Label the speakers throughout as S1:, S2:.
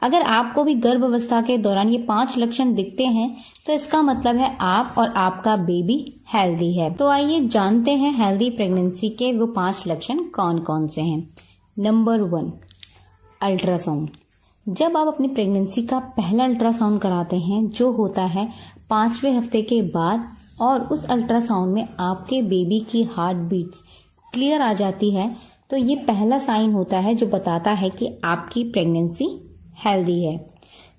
S1: अगर आपको भी गर्भावस्था के दौरान ये 5 लक्षण दिखते हैं तो इसका मतलब है आप और आपका बेबी हेल्दी है। तो आइए जानते हैं हेल्दी प्रेगनेंसी के वो 5 लक्षण कौन कौन से हैं। Number 1, ultrasound. जब आप अपनी प्रेगनेंसी का पहला अल्ट्रासाउंड कराते हैं जो होता है 5वें हफ्ते के बाद, और उस अल्ट्रासाउंड में आपके बेबी की हार्ट बीट्स क्लियर आ जाती है, तो ये पहला साइन होता है जो बताता है कि आपकी प्रेगनेंसी हेल्दी है।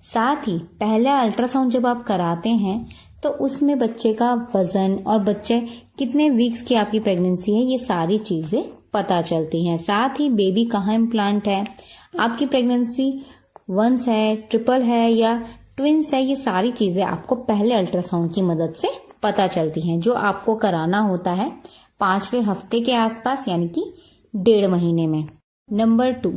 S1: साथ ही पहला अल्ट्रासाउंड जब आप कराते हैं तो उसमें बच्चे का वजन और बच्चे कितने वीक्स की आपकी प्रेगनेंसी है ये सारी चीजें पता चलती हैं। साथ ही बेबी कहाँ इम्प्लांट है, आपकी प्रेगनेंसी वंस है, ट्रिपल है या ट्विंस है, ये सारी चीजें आपको पहले अल्ट्रासाउंड की मदद से पता चलती हैं, जो आपको कराना होता है 5वें हफ्ते के आसपास, यानी कि 1.5 महीने में। नंबर 2,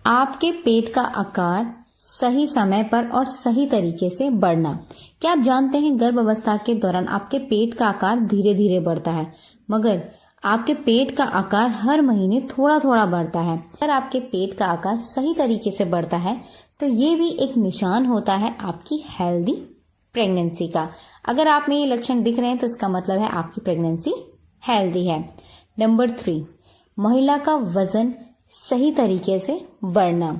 S1: आपके पेट का आकार सही समय पर और सही तरीके से बढ़ना। क्या आप जानते हैं गर्भावस्था के दौरान आपके पेट का आकार धीरे धीरे बढ़ता है, मगर आपके पेट का आकार हर महीने थोड़ा थोड़ा बढ़ता है। अगर आपके पेट का आकार सही तरीके से बढ़ता है तो ये भी एक निशान होता है आपकी हेल्दी प्रेगनेंसी का। अगर आप में ये लक्षण दिख रहे हैं तो इसका मतलब है आपकी प्रेगनेंसी हेल्दी है। नंबर 3, महिला का वजन सही तरीके से बढ़ना।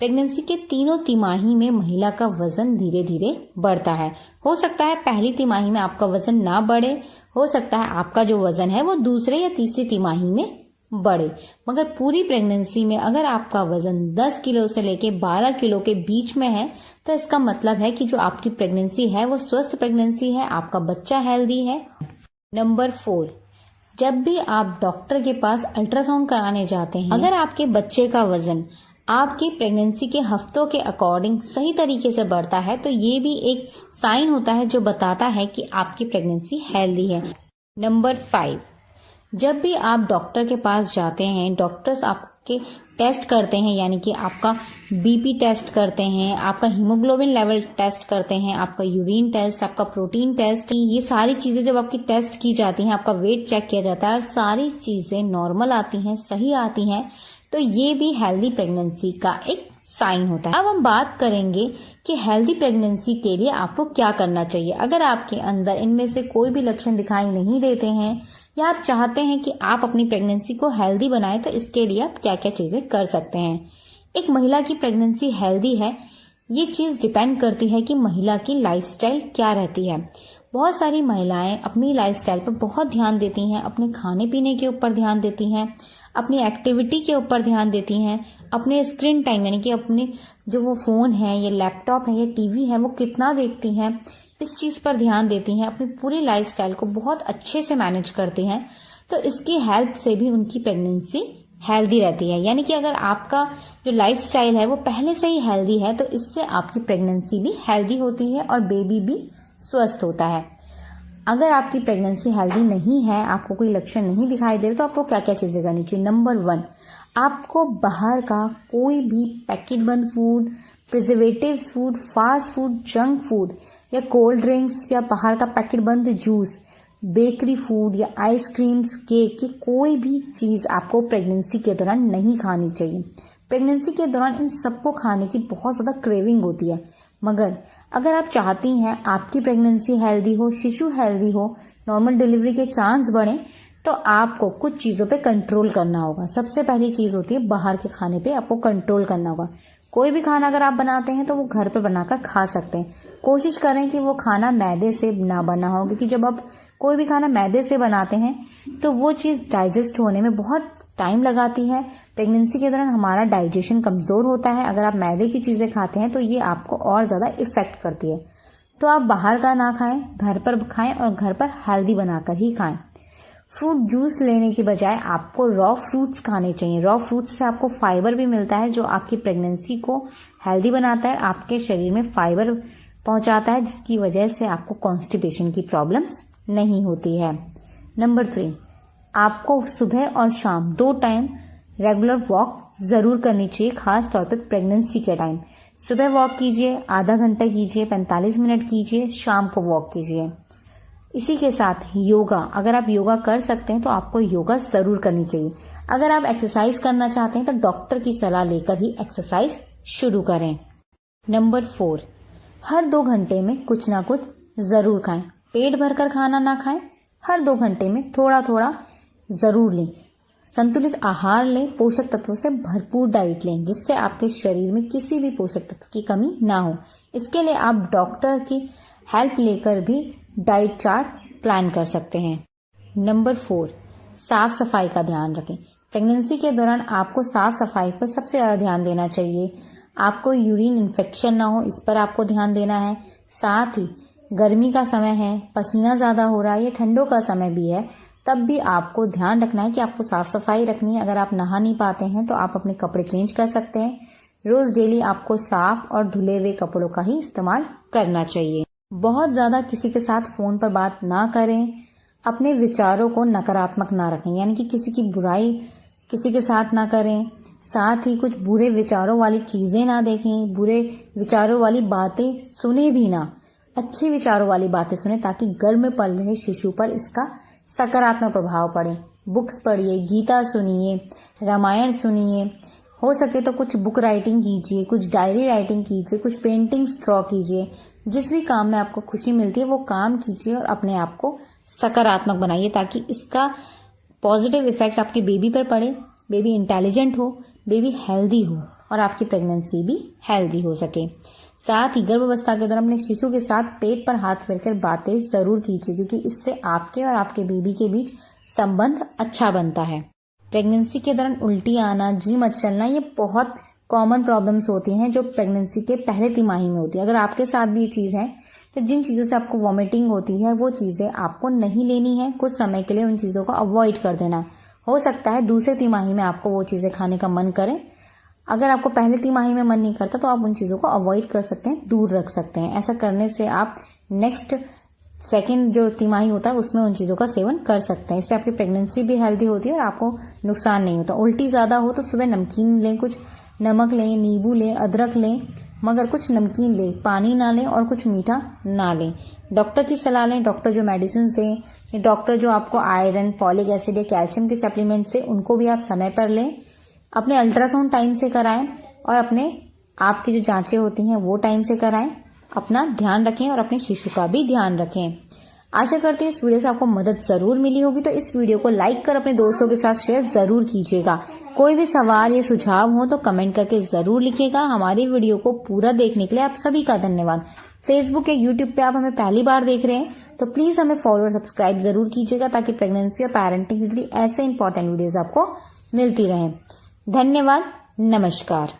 S1: प्रेगनेंसी के 3 तिमाही में महिला का वजन धीरे धीरे बढ़ता है। हो सकता है पहली तिमाही में आपका वजन ना बढ़े, हो सकता है आपका जो वजन है वो दूसरे या तीसरी तिमाही में बढ़े, मगर पूरी प्रेगनेंसी में अगर आपका वजन 10 किलो से लेके 12 किलो के बीच में है तो इसका मतलब है कि जो आपकी प्रेगनेंसी है वो स्वस्थ प्रेगनेंसी है, आपका बच्चा हेल्दी है। नंबर 4, जब भी आप डॉक्टर के पास अल्ट्रासाउंड कराने जाते हैं, अगर आपके बच्चे का वजन आपकी प्रेगनेंसी के हफ्तों के अकॉर्डिंग सही तरीके से बढ़ता है तो ये भी एक साइन होता है जो बताता है कि आपकी प्रेगनेंसी हेल्दी है। नंबर 5, जब भी आप डॉक्टर के पास जाते हैं, डॉक्टर्स आपके टेस्ट करते हैं, यानी कि आपका बीपी टेस्ट करते हैं, आपका हीमोग्लोबिन लेवल टेस्ट करते हैं, आपका यूरिन टेस्ट, आपका प्रोटीन टेस्ट, ये सारी चीजें जब आपकी टेस्ट की जाती हैं, आपका वेट चेक किया जाता है और सारी चीजें नॉर्मल आती हैं, सही आती हैं, तो ये भी हेल्दी प्रेगनेंसी का एक साइन होता है। अब हम बात करेंगे कि हेल्दी प्रेगनेंसी के लिए आपको क्या करना चाहिए। अगर आपके अंदर इनमें से कोई भी लक्षण दिखाई नहीं देते हैं या आप चाहते हैं कि आप अपनी प्रेगनेंसी को हेल्दी बनाएं, तो इसके लिए आप क्या क्या चीजें कर सकते हैं। एक महिला की प्रेगनेंसी हेल्दी है, ये चीज डिपेंड करती है कि महिला की लाइफस्टाइल क्या रहती है। बहुत सारी महिलाएं अपनी लाइफस्टाइल पर बहुत ध्यान देती हैं, अपने खाने पीने के ऊपर ध्यान देती हैं, अपनी एक्टिविटी के ऊपर ध्यान देती हैं, अपने स्क्रीन टाइम यानी कि अपने जो वो फोन है या लैपटॉप है या टीवी है वो कितना देखती हैं, इस चीज पर ध्यान देती हैं, अपनी पूरी लाइफस्टाइल को बहुत अच्छे से मैनेज करती हैं, तो इसकी हेल्प से भी उनकी प्रेगनेंसी हेल्दी रहती है। यानी कि अगर आपका जो लाइफस्टाइल है वो पहले से ही हेल्दी है तो इससे आपकी प्रेगनेंसी भी हेल्दी होती है और बेबी भी स्वस्थ होता है। अगर आपकी प्रेगनेंसी हेल्दी नहीं है, आपको कोई लक्षण नहीं दिखाई दे रहे, तो आपको क्या क्या चीजें करनी चाहिए। नंबर 1, आपको बाहर का कोई भी पैकेट बंद food, preservative food, fast food, junk food या कोल्ड ड्रिंक्स या बाहर का पैकेट बंद जूस, बेकरी फूड या आइसक्रीम्स, केक की कोई भी चीज आपको प्रेगनेंसी के दौरान नहीं खानी चाहिए। प्रेगनेंसी के दौरान इन सबको खाने की बहुत ज्यादा क्रेविंग होती है, मगर अगर आप चाहती हैं आपकी प्रेगनेंसी हेल्दी हो, शिशु हेल्दी हो, नॉर्मल डिलीवरी के चांस बढ़े, तो आपको कुछ चीजों पे कंट्रोल करना होगा। सबसे पहली चीज होती है बाहर के खाने पे आपको कंट्रोल करना होगा। कोई भी खाना अगर आप बनाते हैं तो वो घर पे बनाकर खा सकते हैं। कोशिश करें कि वो खाना मैदे से ना बना हो, क्योंकि जब आप कोई भी खाना मैदे से बनाते हैं तो वो चीज डाइजेस्ट होने में बहुत टाइम लगाती है। प्रेगनेंसी के दौरान हमारा डाइजेशन कमजोर होता है। अगर आप मैदे की चीजें खाते हैं तो ये आपको और ज्यादा इफेक्ट करती है। तो आप बाहर का ना खाएं, घर पर खाएं और घर पर हेल्दी बनाकर ही खाएं। फ्रूट जूस लेने की बजाय आपको रॉ फ्रूट्स खाने चाहिए। रॉ फ्रूट्स से आपको फाइबर भी मिलता है जो आपकी प्रेगनेंसी को हेल्दी बनाता है, आपके शरीर में फाइबर पहुंचाता है, जिसकी वजह से आपको कॉन्स्टिपेशन की प्रॉब्लम्स नहीं होती है। नंबर 3, आपको सुबह और शाम 2 टाइम रेगुलर वॉक जरूर करनी चाहिए, खास तौर पर प्रेगनेंसी के टाइम। सुबह वॉक कीजिए, आधा घंटा कीजिए, 45 मिनट कीजिए, शाम को वॉक कीजिए। इसी के साथ योगा, अगर आप योगा कर सकते हैं तो आपको योगा जरूर करनी चाहिए। अगर आप एक्सरसाइज करना चाहते हैं तो डॉक्टर की सलाह लेकर ही एक्सरसाइज शुरू करें। नंबर 4, हर 2 घंटे में कुछ ना कुछ जरूर खाएं। पेट भरकर खाना ना खाएं, हर 2 घंटे में थोड़ा थोड़ा जरूर लें। संतुलित आहार लें, पोषक तत्वों से भरपूर डाइट लें, जिससे आपके शरीर में किसी भी पोषक तत्व की कमी ना हो। इसके लिए आप डॉक्टर की हेल्प लेकर भी डाइट चार्ट प्लान कर सकते हैं। नंबर 4, साफ सफाई का ध्यान रखें। प्रेगनेंसी के दौरान आपको साफ सफाई पर सबसे ज्यादा ध्यान देना चाहिए। आपको यूरिन इन्फेक्शन ना हो, इस पर आपको ध्यान देना है। साथ ही गर्मी का समय है, पसीना ज्यादा हो रहा है, ये ठंडों का समय भी है, तब भी आपको ध्यान रखना है कि आपको साफ सफाई रखनी है। अगर आप नहा नहीं पाते हैं तो आप अपने कपड़े चेंज कर सकते हैं। रोज डेली आपको साफ और धुले हुए कपड़ों का ही इस्तेमाल करना चाहिए। बहुत ज्यादा किसी के साथ फोन पर बात ना करें। अपने विचारों को नकारात्मक ना रखें, यानी कि किसी की बुराई किसी के साथ ना करें। साथ ही कुछ बुरे विचारों वाली चीजें ना देखें, बुरे विचारों वाली बातें सुने भी ना, अच्छे विचारों वाली बातें सुने, ताकि गर्भ में पल रहे शिशु पर इसका सकारात्मक प्रभाव पड़े। बुक्स पढ़िए, गीता सुनिए, रामायण सुनिए, हो सके तो कुछ बुक राइटिंग कीजिए, कुछ डायरी राइटिंग कीजिए, कुछ पेंटिंग्स ड्रॉ कीजिए। जिस भी काम में आपको खुशी मिलती है वो काम कीजिए और अपने आप को सकारात्मक बनाइए, ताकि इसका पॉजिटिव इफेक्ट आपके बेबी पर पड़े, बेबी इंटेलिजेंट हो, बेबी हेल्दी हो और आपकी प्रेगनेंसी भी हेल्दी हो सके। साथ ही गर्भावस्था के दौरान अपने शिशु के साथ पेट पर हाथ फेरकर बातें जरूर कीजिए, क्योंकि इससे आपके और आपके बेबी के बीच संबंध अच्छा बनता है। प्रेगनेंसी के दौरान उल्टी आना, जी मत चलना, ये बहुत कॉमन प्रॉब्लम्स होती हैं जो प्रेगनेंसी के पहले तिमाही में होती है। अगर आपके साथ भी ये चीज है तो जिन चीजों से आपको वॉमिटिंग होती है वो चीजें आपको नहीं लेनी है। कुछ समय के लिए उन चीजों को अवॉइड कर देना। हो सकता है दूसरे तिमाही में आपको वो चीजें खाने का मन करे। अगर आपको पहले तिमाही में मन नहीं करता तो आप उन चीजों को अवॉइड कर सकते हैं, दूर रख सकते हैं। ऐसा करने से आप नेक्स्ट सेकेंड जो तिमाही होता है उसमें उन चीजों का सेवन कर सकते हैं। इससे आपकी प्रेगनेंसी भी हेल्दी होती है और आपको नुकसान नहीं होता। उल्टी ज्यादा हो तो सुबह नमकीन लें, कुछ नमक लें, नींबू लें, अदरक लें, मगर कुछ नमकीन लें, पानी ना लें और कुछ मीठा ना लें। डॉक्टर की सलाह लें, डॉक्टर जो मेडिसिन दें, डॉक्टर जो आपको आयरन, फॉलिक एसिड या कैल्शियम के सप्लीमेंट्स दें, उनको भी आप समय पर लें। अपने अल्ट्रासाउंड टाइम से कराएं और अपने आपकी जो जांचें होती हैं वो टाइम से कराएं। अपना ध्यान रखें और अपने शिशु का भी ध्यान रखें। आशा करती हूँ इस वीडियो से आपको मदद जरूर मिली होगी, तो इस वीडियो को लाइक कर अपने दोस्तों के साथ शेयर जरूर कीजिएगा। कोई भी सवाल या सुझाव हो तो कमेंट करके जरूर लिखिएगा। हमारी वीडियो को पूरा देखने के लिए आप सभी का धन्यवाद। फेसबुक या यूट्यूब पे आप हमें पहली बार देख रहे हैं तो प्लीज हमें फॉलो और सब्सक्राइब जरूर कीजिएगा, ताकि प्रेगनेंसी और पेरेंटिंग से जुड़ी ऐसे इंपॉर्टेंट वीडियोज आपको मिलती रहें। धन्यवाद, नमस्कार।